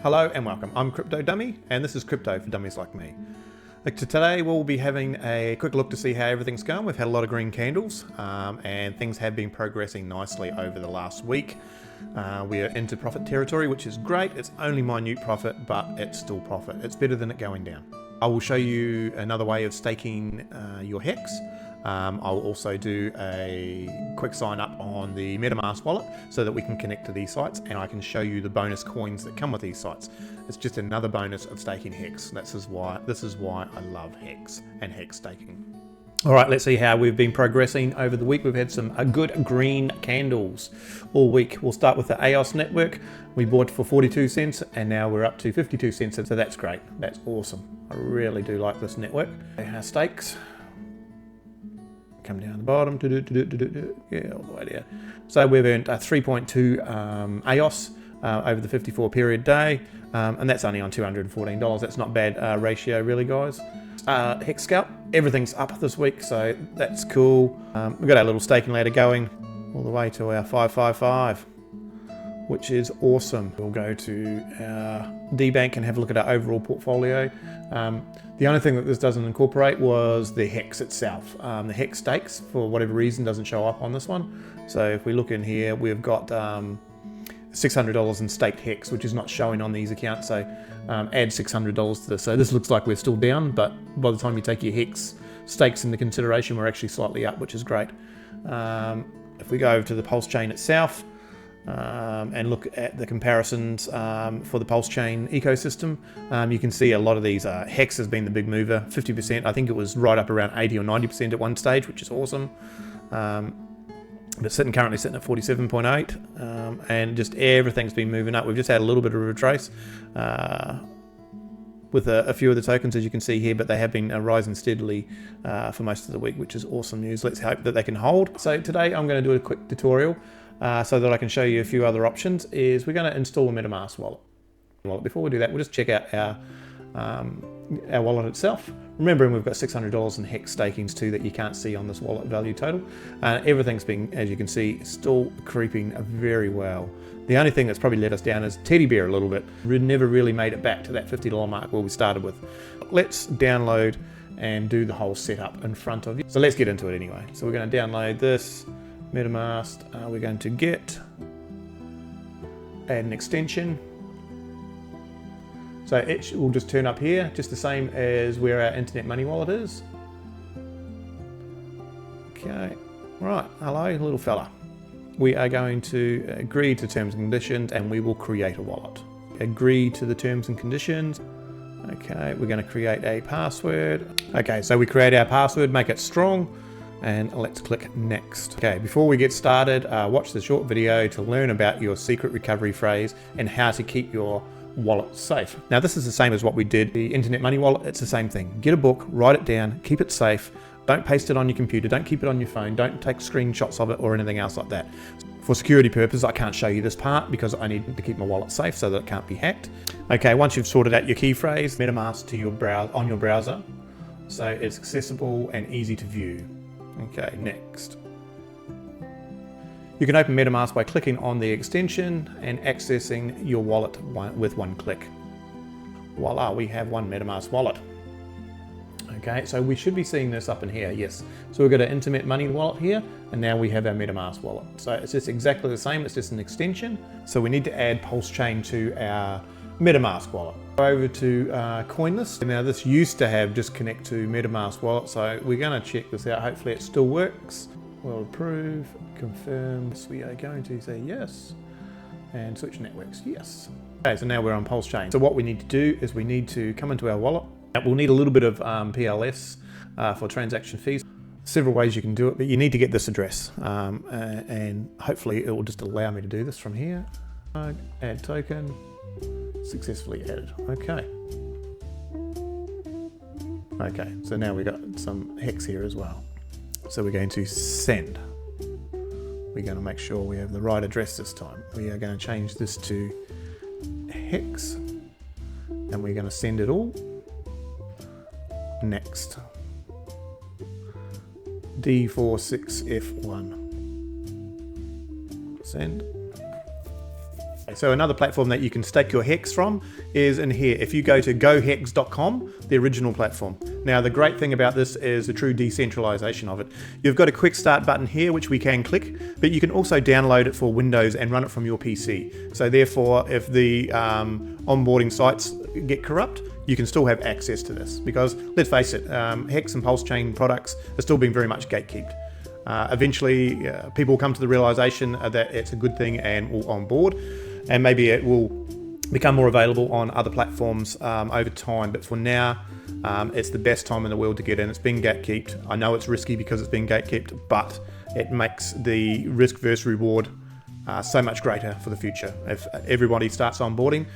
Hello and welcome. I'm Crypto Dummy and this is Crypto for Dummies Like Me. Today we'll be having a quick look to see how everything's going. We've had a lot of green candles and things have been progressing nicely over the last week. We are into profit territory, which is great. It's only minute profit, but it's still profit. It's better than it going down. I will show you another way of staking your HEX. I'll also do a quick sign up on the MetaMask wallet so that we can connect to these sites, and I can show you the bonus coins that come with these sites. It's just another bonus of staking HEX. This is why I love HEX and HEX staking. All right, let's see how we've been progressing over the week. We've had some good green candles all week. We'll start with the EOS network. We bought for 42 cents and now we're up to 52 cents. So that's great. That's awesome. I really do like this network. Our stakes come down the bottom, yeah, all the way down. So we've earned 3.2 EOS over the 54 period day, and that's only on $214. That's not bad ratio really, guys. HEX scalp, everything's up this week, so that's cool. We've got our little staking ladder going all the way to our 555, which is awesome. We'll go to our DBank and have a look at our overall portfolio. The only thing that this doesn't incorporate was the HEX itself. The HEX stakes, for whatever reason, doesn't show up on this one. So if we look in here, we've got $600 in staked HEX, which is not showing on these accounts. So add $600 to this. So this looks like we're still down, but by the time you take your HEX stakes into consideration, we're actually slightly up, which is great. If we go over to the Pulse chain itself, and look at the comparisons for the Pulse chain ecosystem, you can see a lot of these. HEX has been the big mover, 50%. I think it was right up around 80 or 90% at one stage, which is awesome. But currently sitting at 47.8, and just everything's been moving up. We've just had a little bit of a retrace with a few of the tokens, as you can see here, but they have been rising steadily for most of the week, which is awesome news. Let's hope that they can hold. So today I'm going to do a quick tutorial so that I can show you a few other options. We're going to install a MetaMask wallet. Before we do that, we'll just check out our wallet itself. Remembering we've got $600 in HEX stakings too that you can't see on this wallet value total. Everything's been, as you can see, still creeping very well. The only thing that's probably let us down is Teddy Bear a little bit. We never really made it back to that $50 mark where we started with. Let's download and do the whole setup in front of you. So let's get into it anyway. So we're going to download this MetaMask. We're going to add an extension. So it will just turn up here, just the same as where our Internet Money wallet is. Okay, right, hello little fella. We are going to agree to terms and conditions and we will create a wallet. Agree to the terms and conditions. Okay, we're going to create a password. Okay, so we create our password, make it strong, and let's click next. Okay, before we get started, watch the short video to learn about your secret recovery phrase and how to keep your wallet safe. Now this is the same as what we did the Internet Money wallet. It's the same thing. Get a book, write it down, keep it safe. Don't paste it on your computer, don't keep it on your phone, don't take screenshots of it or anything else like that. For security purposes, I can't show you this part because I need to keep my wallet safe so that it can't be hacked. Okay, once you've sorted out your key phrase, MetaMask to your on your browser, so it's accessible and easy to view. Okay, next. You can open MetaMask by clicking on the extension and accessing your wallet with one click. Voila, we have one MetaMask wallet. Okay, so we should be seeing this up in here, yes. So we've got an Internet Money wallet here, and now we have our MetaMask wallet. So it's just exactly the same, it's just an extension. So we need to add Pulse Chain to our MetaMask wallet. Go over to Coinlist. Now this used to have just connect to MetaMask wallet, so we're gonna check this out. Hopefully it still works. We'll approve, confirm. So we are going to say yes, and switch networks, yes. Okay, so now we're on Pulse Chain. So what we need to do is we need to come into our wallet. We'll need a little bit of PLS for transaction fees. Several ways you can do it, but you need to get this address, and hopefully it will just allow me to do this from here. Add token, successfully added. Okay. Okay, so now we've got some HEX here as well. So we're going to send. We're going to make sure we have the right address this time. We are going to change this to HEX and we're going to send it all. Next. D46F1. Send. So another platform that you can stake your HEX from is in here. If you go to gohex.com, the original platform. Now the great thing about this is the true decentralization of it. You've got a quick start button here which we can click, but you can also download it for Windows and run it from your PC. So therefore, if the onboarding sites get corrupt, you can still have access to this, because let's face it, HEX and Pulse Chain products are still being very much gatekept. Eventually, people will come to the realization that it's a good thing and will onboard, and maybe it will become more available on other platforms over time. But for now, it's the best time in the world to get in. It's been gatekept. I know it's risky because it's been gatekept, but it makes the risk versus reward so much greater for the future. If everybody starts onboarding,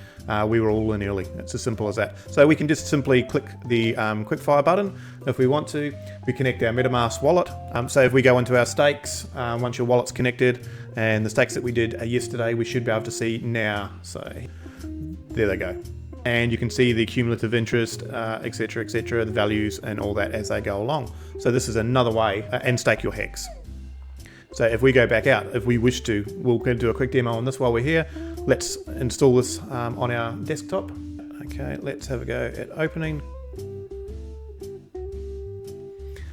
we were all in early. It's as simple as that. So we can just simply click the quickfire button if we want to. We connect our MetaMask wallet. So if we go into our stakes, once your wallet's connected, and the stakes that we did yesterday, we should be able to see now. So there they go. And you can see the cumulative interest, etc., etc., the values and all that as they go along. So this is another way, and stake your HEX. So if we go back out, if we wish to, we'll do a quick demo on this while we're here. Let's install this on our desktop. Okay, let's have a go at opening.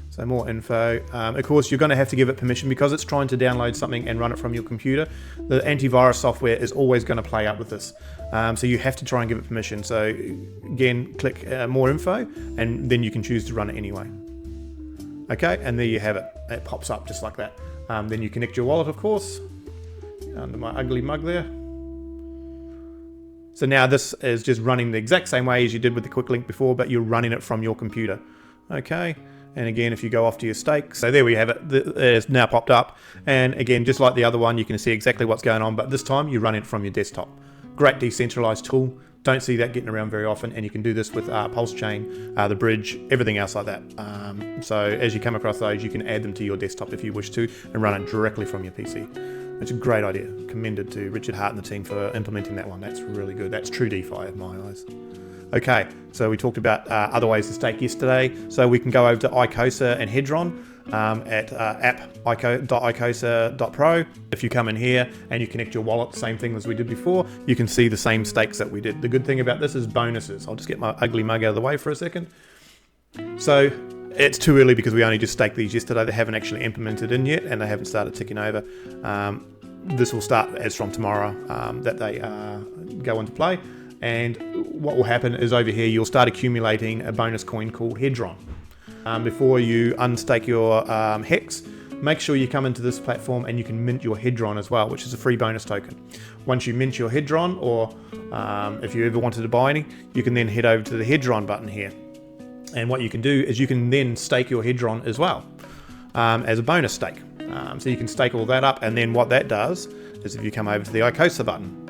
So more info. Of course, you're going to have to give it permission because it's trying to download something and run it from your computer. The antivirus software is always going to play up with this. So you have to try and give it permission. So again, click more info, and then you can choose to run it anyway. Okay, and there you have it. It pops up just like that. Then you connect your wallet, of course, under my ugly mug there. So now this is just running the exact same way as you did with the quick link before, but you're running it from your computer. Okay, and again, if you go off to your stakes, so there we have it. It's now popped up, and again, just like the other one, you can see exactly what's going on, but this time you run it from your desktop. Great decentralized tool. Don't see that getting around very often, and you can do this with Pulse Chain, the bridge, everything else like that. So as you come across those, you can add them to your desktop if you wish to, and run it directly from your PC. It's a great idea. Commended to Richard Hart and the team for implementing that one. That's really good. That's true DeFi in my eyes. Okay, so we talked about other ways to stake yesterday. So we can go over to Icosa and Hedron at app.icosa.pro. If you come in here and you connect your wallet, same thing as we did before, you can see the same stakes that we did. The good thing about this is bonuses. I'll just get my ugly mug out of the way for a second. So it's too early because we only just staked these yesterday. They haven't actually implemented in yet, and they haven't started ticking over. This will start as from tomorrow that they go into play. And what will happen is over here, you'll start accumulating a bonus coin called Hedron. Before you unstake your HEX, make sure you come into this platform and you can mint your Hedron as well, which is a free bonus token. Once you mint your Hedron, or if you ever wanted to buy any, you can then head over to the Hedron button here. And what you can do is you can then stake your Hedron as well as a bonus stake. So you can stake all that up, and then what that does is if you come over to the Icosa button,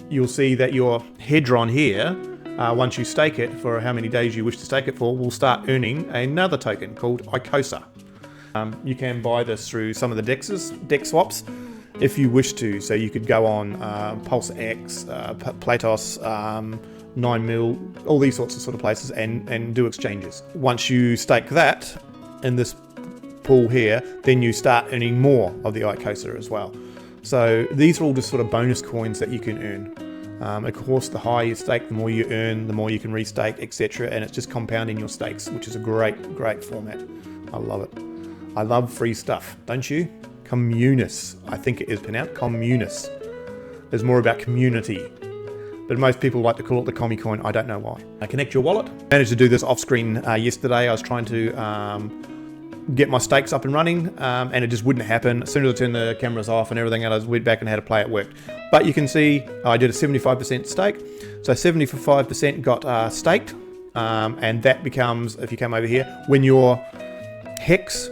you'll see that your Hedron here, once you stake it for how many days you wish to stake it for, will start earning another token called Icosa. You can buy this through some of the DEX swaps if you wish to. So you could go on Pulse X, Platos, 9mil, all these sorts of places and do exchanges. Once you stake that in this pool here, then you start earning more of the Icosa as well. So these are all just bonus coins that you can earn. Of course, the higher you stake, the more you earn, the more you can restake, etc. And it's just compounding your stakes, which is a great format. I love it. I love free stuff, don't you? Communis, I think it is pronounced Communis. It's more about community. But most people like to call it the commie coin. I don't know why. Connect your wallet. I managed to do this off screen yesterday. I was trying to get my stakes up and running, and it just wouldn't happen. As soon as I turned the cameras off and everything, and I went back and had to play, it worked. But you can see I did a 75% stake. So 75% got staked, and that becomes, if you come over here, when your HEX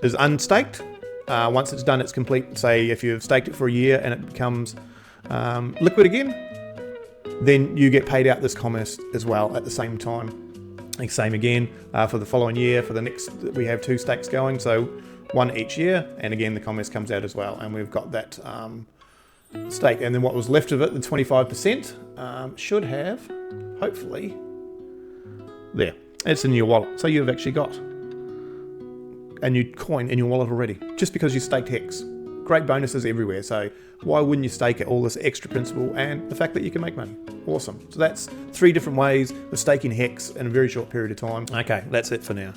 is unstaked, once it's done, it's complete. Say if you've staked it for a year and it becomes liquid again, then you get paid out this commerce as well at the same time. And same again for the following year. For the next, we have 2 stakes going, so 1 each year, and again the commerce comes out as well, and we've got that stake. And then what was left of it, the 25%, should have, hopefully, there. It's in your wallet, so you've actually got a new coin in your wallet already, just because you staked HEX. Great bonuses everywhere. So why wouldn't you stake it? All this extra principal and the fact that you can make money. Awesome. So that's 3 different ways of staking HEX in a very short period of time. Okay, that's it for now.